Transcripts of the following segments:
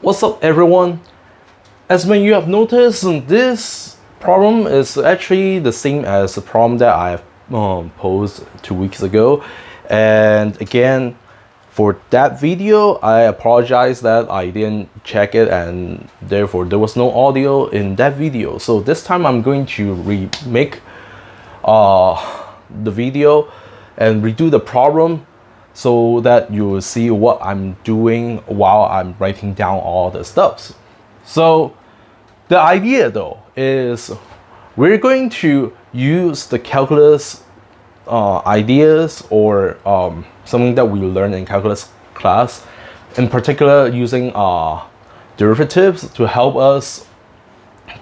What's up, everyone? As when you have noticed, this problem is actually the same as the problem that I have posed 2 weeks ago. And again, for that video, I apologize that I didn't check it and therefore there was no audio in that video. So this time I'm going to remake the video and redo the problem so that you will see what I'm doing while I'm writing down all the stuff. So the idea though is we're going to use the calculus ideas or something that we learned in calculus class, in particular using derivatives to help us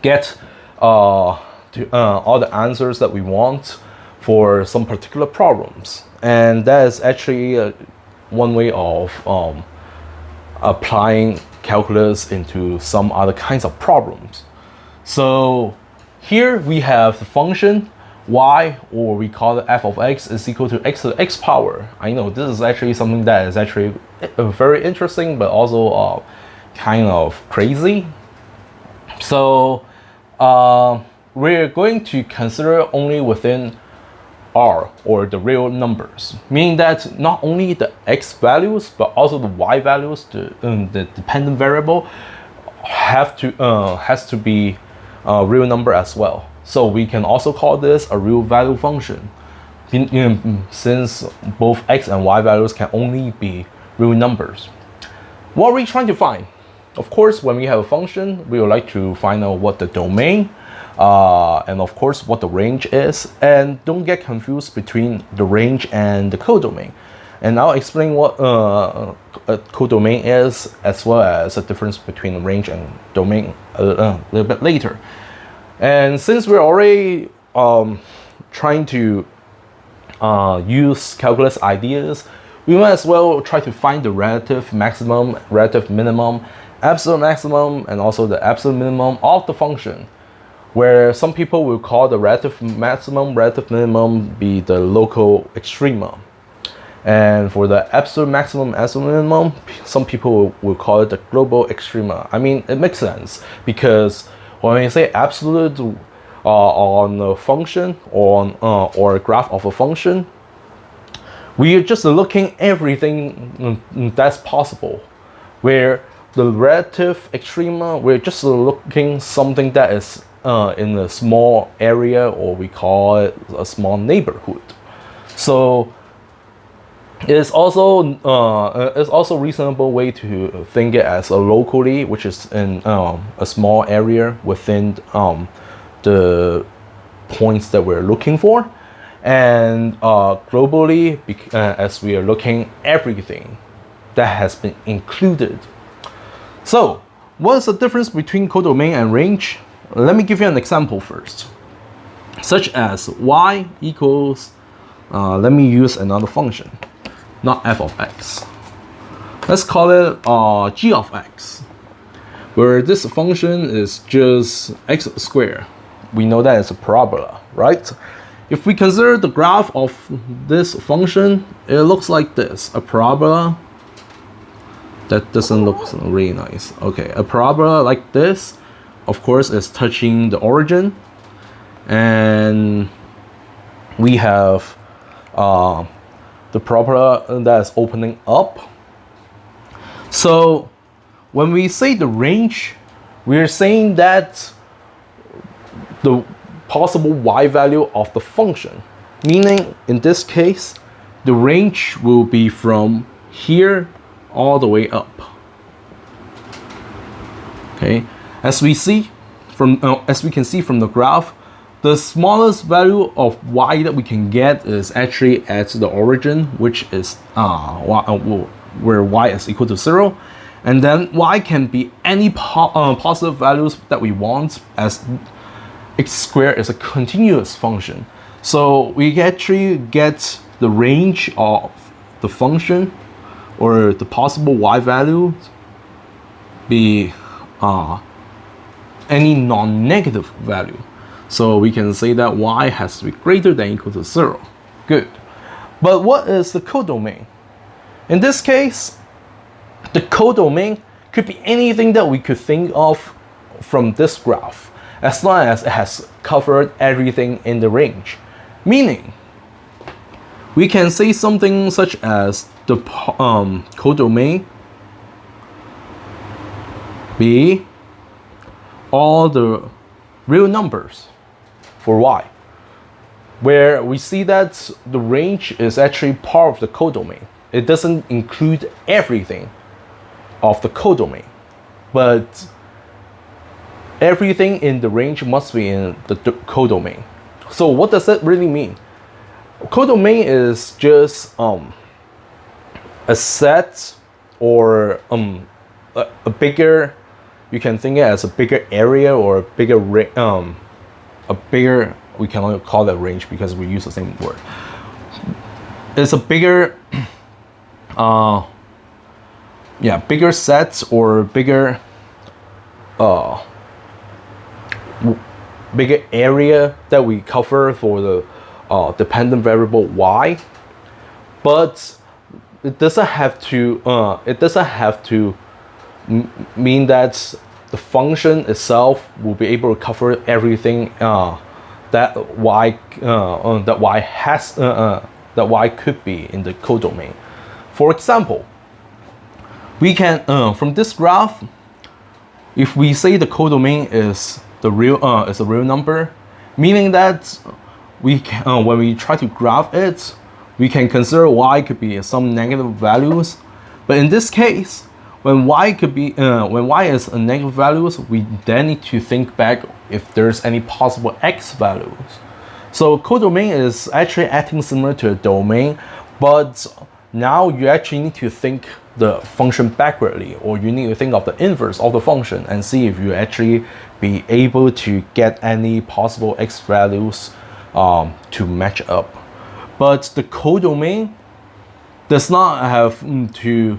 get all the answers that we want for some particular problems. And that is actually one way of applying calculus into some other kinds of problems. So here we have the function y, or we call it f of x, is equal to x to the x power. I know this is actually something that is actually very interesting, but also kind of crazy. So we're going to consider only within R, or the real numbers, meaning that not only the x values but also the y values, the dependent variable, has to be a real number as well. So we can also call this a real value function, since both x and y values can only be real numbers. What are we trying to find? Of course, when we have a function, we would like to find out what the domain and of course what the range is. And don't get confused between the range and the codomain. And I'll explain what a codomain is, as well as the difference between range and domain a little bit later. And since we're already trying to use calculus ideas, we might as well try to find the relative maximum, relative minimum, absolute maximum, and also the absolute minimum of the function, where some people will call the relative maximum, relative minimum be the local extrema. And for the absolute maximum, absolute minimum, some people will call it the global extrema. I mean, it makes sense, because when we say absolute on a function or a graph of a function, we are just looking everything that's possible, where the relative extrema, we're just looking something that is in a small area, or we call it a small neighborhood. So it's also a reasonable way to think it as a locally, which is in a small area within the points that we're looking for, and globally, as we are looking everything that has been included. So what's the difference between codomain and range? Let me give you an example first, such as y equals, let me use another function, not f of x. Let's call it g of x, where this function is just x squared. We know that it's a parabola, right? If we consider the graph of this function, it looks like this, a parabola. That doesn't look really nice. Okay, a parabola like this, of course, is touching the origin, and we have the parabola that is opening up. So when we say the range, we are saying that the possible y value of the function, meaning in this case, the range will be from here all the way up. Okay, as we can see from the graph, the smallest value of y that we can get is actually at the origin, which is where y is equal to 0, and then y can be any positive values that we want, as x squared is a continuous function. So we actually get the range of the function, or the possible y value, be any non-negative value. So we can say that y has to be greater than or equal to 0. Good. But what is the codomain? In this case, the codomain could be anything that we could think of from this graph, as long as it has covered everything in the range. Meaning, we can say something such as the codomain be all the real numbers for y, where we see that the range is actually part of the codomain. It doesn't include everything of the codomain, but everything in the range must be in the codomain. So what does that really mean? Codomain is just a set, or a bigger, you can think it as a bigger area, or a bigger we can only call that range because we use the same word. It's a bigger bigger sets, or bigger bigger area that we cover for the dependent variable y, but it doesn't have to mean that the function itself will be able to cover everything that y could be in the codomain. For example, we can from this graph, if we say the codomain is a real number, meaning that we can, when we try to graph it, we can consider y could be some negative values. But in this case, when y is a negative values, we then need to think back if there's any possible x values. So codomain is actually acting similar to a domain, but now you actually need to think the function backwardly, or you need to think of the inverse of the function and see if you actually be able to get any possible x values to match up. But the codomain does not have to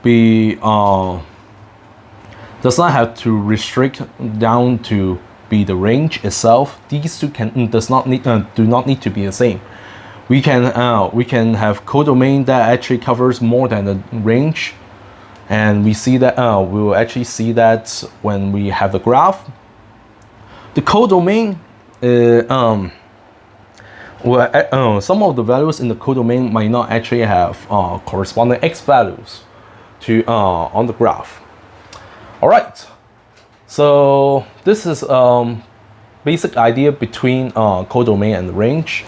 be does not have to restrict down to be the range itself. These two do not need to be the same. We can have codomain that actually covers more than the range, and we see that we will actually see that when we have the graph. The codomain some of the values in the codomain might not actually have corresponding x values to on the graph. All right, so this is basic idea between codomain and the range.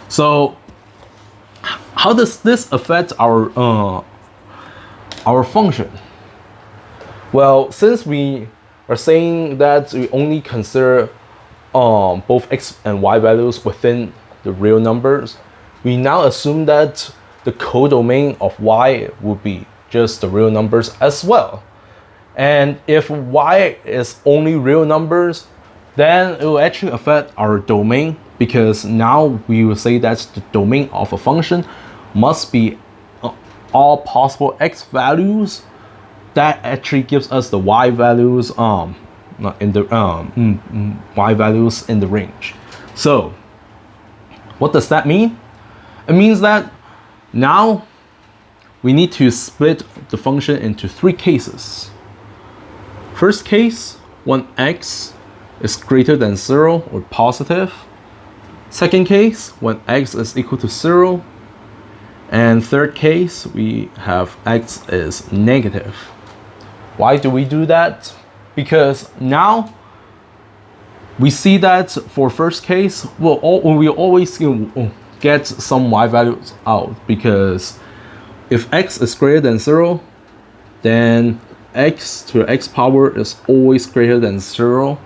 So how does this affect our function? Well, since we are saying that we only consider both x and y values within the real numbers, we now assume that the codomain of y would be just the real numbers as well. And if y is only real numbers, then it will actually affect our domain, because now we will say that the domain of a function must be all possible x values that actually gives us the y values in the y values in the range. So what does that mean? It means that now we need to split the function into three cases. First case, when x is greater than 0 or positive. Second case, when x is equal to 0. And third case, we have x is negative. Why do we do that? Because now we see that for first case, we always get some y values out, because if x is greater than 0, then x to the x power is always greater than 0,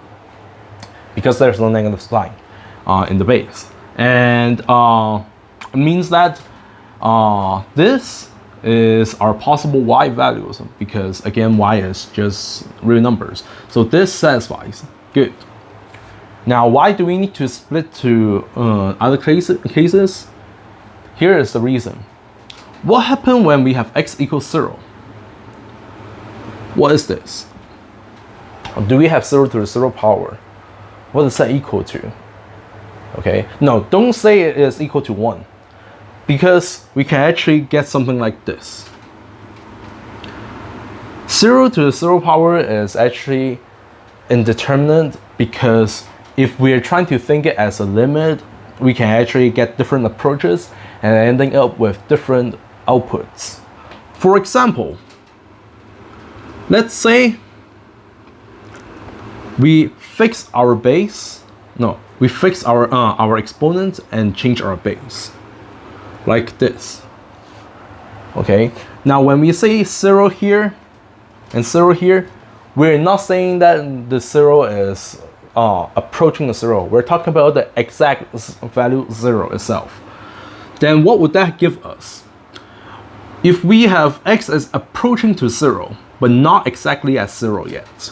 because there's no negative sign in the base. And it means that this is our possible y values, because again y is just real numbers. So this satisfies. Good. Now why do we need to split to other cases? Here is the reason. What happens when we have x equals 0? What is this? Do we have 0 to the 0 power? What is that equal to? Okay, no, don't say it is equal to 1, because we can actually get something like this. 0 to the 0 power is actually indeterminate because if we're trying to think it as a limit, we can actually get different approaches and ending up with different outputs. For example, let's say we fix our base. No, we fix our exponent and change our base, like this. Okay. Now, when we say 0 here and 0 here, we're not saying that the 0 is approaching the 0. We're talking about the exact value 0 itself. Then what would that give us? If we have x is approaching to 0, but not exactly at 0 yet,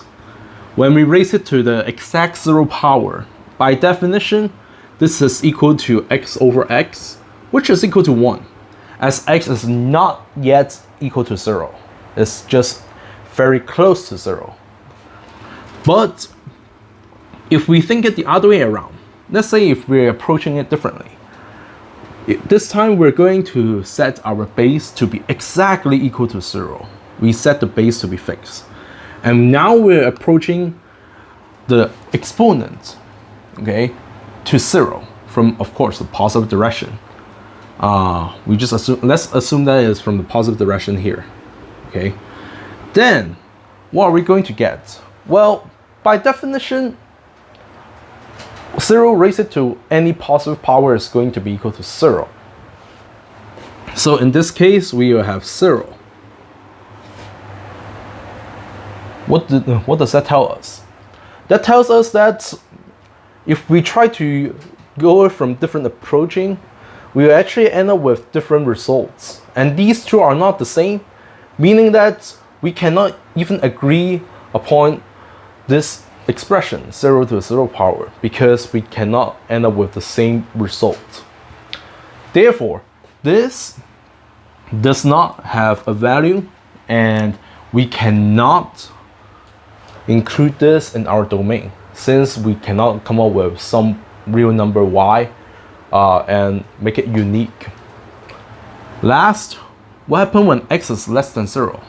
when we raise it to the exact 0 power, by definition, this is equal to x over x, which is equal to 1, as x is not yet equal to 0. It's just very close to 0. But if we think it the other way around, let's say if we're approaching it differently, this time we're going to set our base to be exactly equal to 0. We set the base to be fixed. And now we're approaching the exponent, okay, to 0 from, of course, the positive direction. We just assume, let's assume that is from the positive direction here, okay? Then, what are we going to get? Well, by definition, 0 raised to any positive power is going to be equal to 0. So in this case, we will have 0. What does that tell us? That tells us that if we try to go from different approaching, we will actually end up with different results. And these two are not the same, meaning that we cannot even agree upon this expression 0 to the 0 power because we cannot end up with the same result. Therefore, this does not have a value and we cannot include this in our domain since we cannot come up with some real number y and make it unique. Last, what happens when x is less than 0?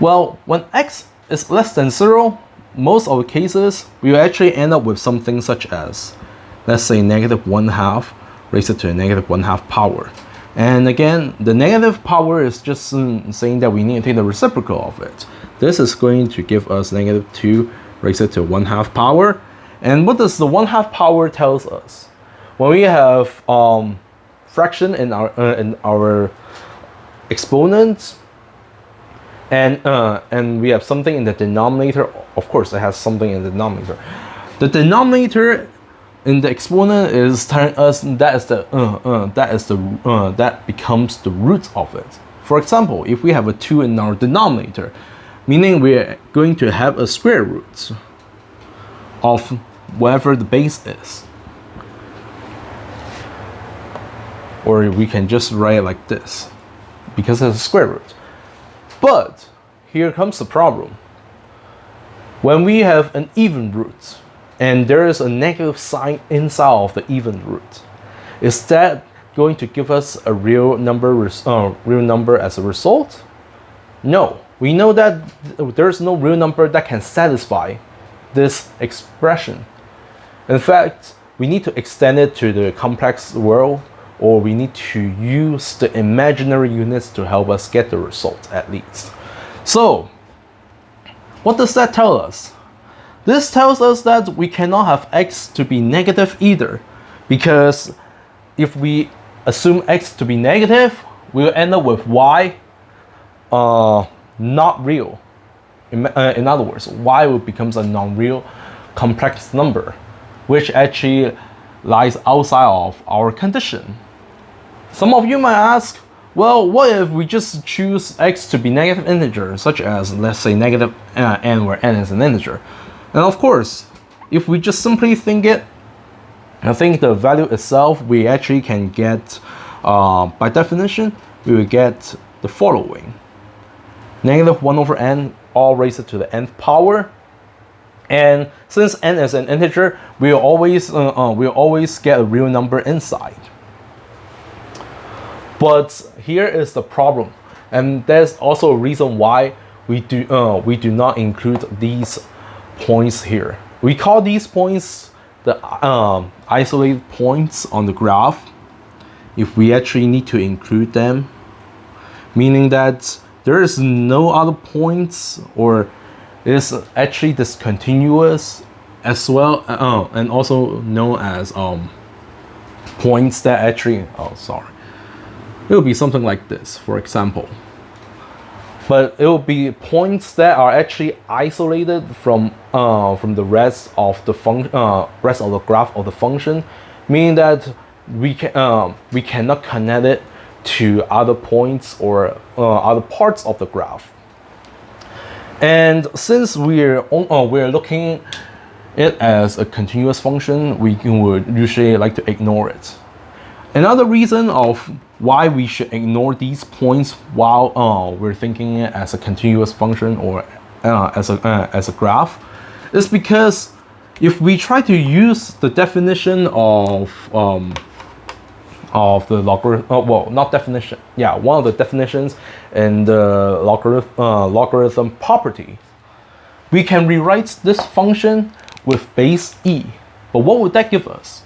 Well, when x is less than 0, most of the cases, we will actually end up with something such as, let's say, -1/2 raised to a -1/2 power. And again, the negative power is just saying that we need to take the reciprocal of it. This is going to give us -2 raised to 1/2 power. And what does the 1/2 power tells us? When we have fraction in our exponents, and we have something in the denominator. Of course, it has something in the denominator. The denominator in the exponent is telling us that becomes the root of it. For example, if we have a 2 in our denominator, meaning we're going to have a square root of whatever the base is. Or we can just write it like this, because it's a square root. But here comes the problem. When we have an even root and there is a negative sign inside of the even root, is that going to give us a real number as a result? No. We know that there's no real number that can satisfy this expression. In fact, we need to extend it to the complex world, or we need to use the imaginary units to help us get the result at least. So, what does that tell us? This tells us that we cannot have x to be negative either, because if we assume x to be negative, we'll end up with y not real. In other words, y will becomes a non-real complex number, which actually lies outside of our condition. Some of you might ask, well, what if we just choose x to be negative integer, such as, let's say, negative n, where n is an integer? And of course, if we just simply think it, I think the value itself, we actually can get, by definition, we will get the following. -1/n, all raised to the nth power. And since n is an integer, we'll always get a real number inside. But here is the problem, and there's also a reason why we do not include these points here. We call these points the isolated points on the graph if we actually need to include them, meaning that there is no other points, or it is actually discontinuous as well, and also known as points that actually, it will be something like this, for example. But it will be points that are actually isolated from the rest of the graph of the function, meaning that we cannot connect it to other points or other parts of the graph. And since we're looking it as a continuous function, we would usually like to ignore it. Another reason of why we should ignore these points while we're thinking it as a continuous function or as a graph is because if we try to use the definition of the logarithm, well, not definition, yeah, one of the definitions in the logarithm property, we can rewrite this function with base e. But what would that give us?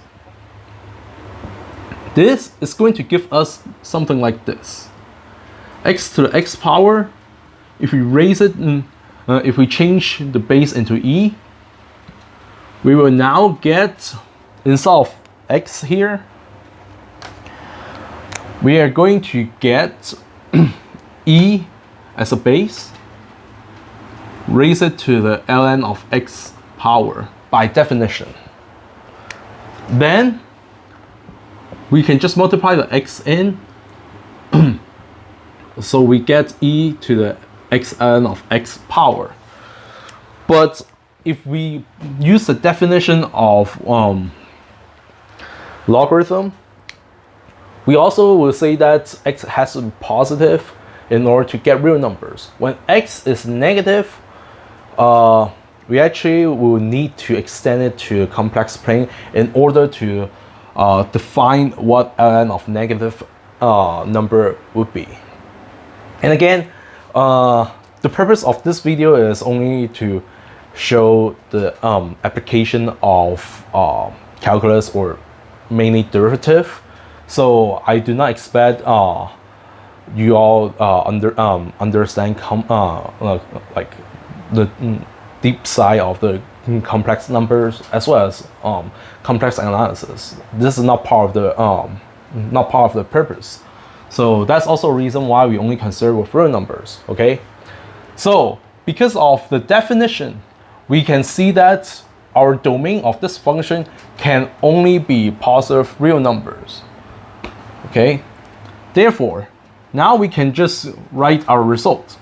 This is going to give us something like this. X to the x power, if we raise it, if we change the base into e, we will now get, instead of x here, we are going to get e as a base, raise it to the ln of x power by definition. Then we can just multiply the x in, so we get e to the xn of x power. But if we use the definition of logarithm, we also will say that x has to be positive in order to get real numbers. When x is negative, we actually will need to extend it to a complex plane in order to define what ln of negative number would be. And again, the purpose of this video is only to show the application of calculus, or mainly derivative. So I do not expect you all understand like the deep side of the complex numbers as well as complex analysis. This is not part of the purpose. So that's also a reason why we only consider with real numbers. Okay, so because of the definition, we can see that our domain of this function can only be positive real numbers. Okay, therefore now we can just write our result.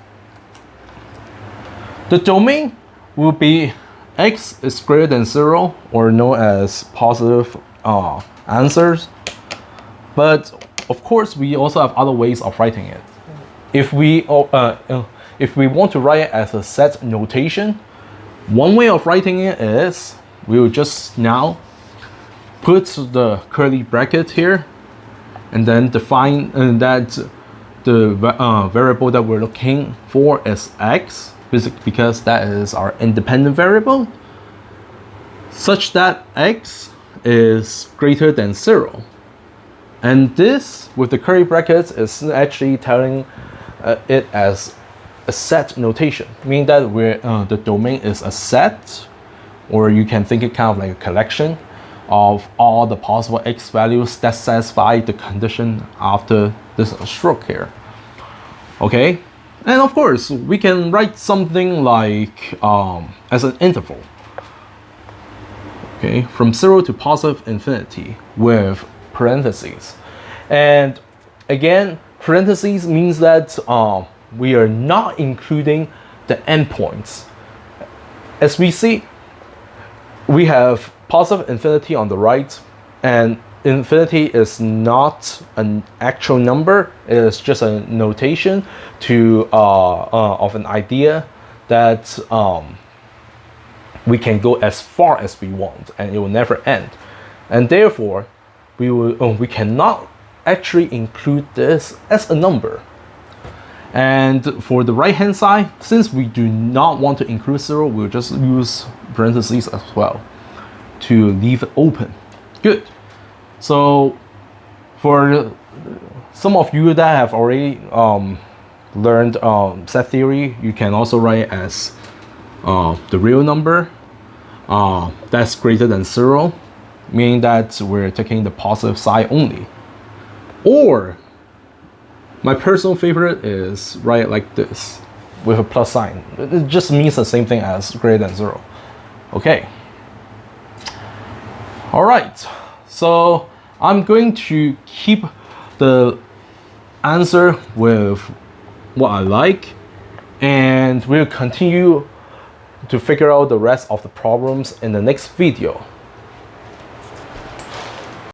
The domain will be x is greater than 0, or known as positive answers. But of course, we also have other ways of writing it. If we want to write it as a set notation, one way of writing it is we will just now put the curly bracket here, and then define that the variable that we're looking for is x, because that is our independent variable, such that x is greater than 0. And this, with the curly brackets, is actually telling it as a set notation, meaning that the domain is a set, or you can think it kind of like a collection of all the possible x values that satisfy the condition after this stroke here. Okay, and of course we can write something like as an interval. Okay, from 0 to positive infinity with parentheses. And again, parentheses means that we are not including the endpoints. As we see, we have positive infinity on the right, and infinity is not an actual number. It is just a notation to of an idea that we can go as far as we want, and it will never end. And therefore, we cannot actually include this as a number. And for the right hand side, since we do not want to include 0, we'll just use parentheses as well to leave it open. Good. So for some of you that have already learned set theory, you can also write it as the real number that's greater than 0, meaning that we're taking the positive side only. Or my personal favorite is write it like this with a plus sign. It just means the same thing as greater than 0. Okay. All right. So I'm going to keep the answer with what I like, and we'll continue to figure out the rest of the problems in the next video.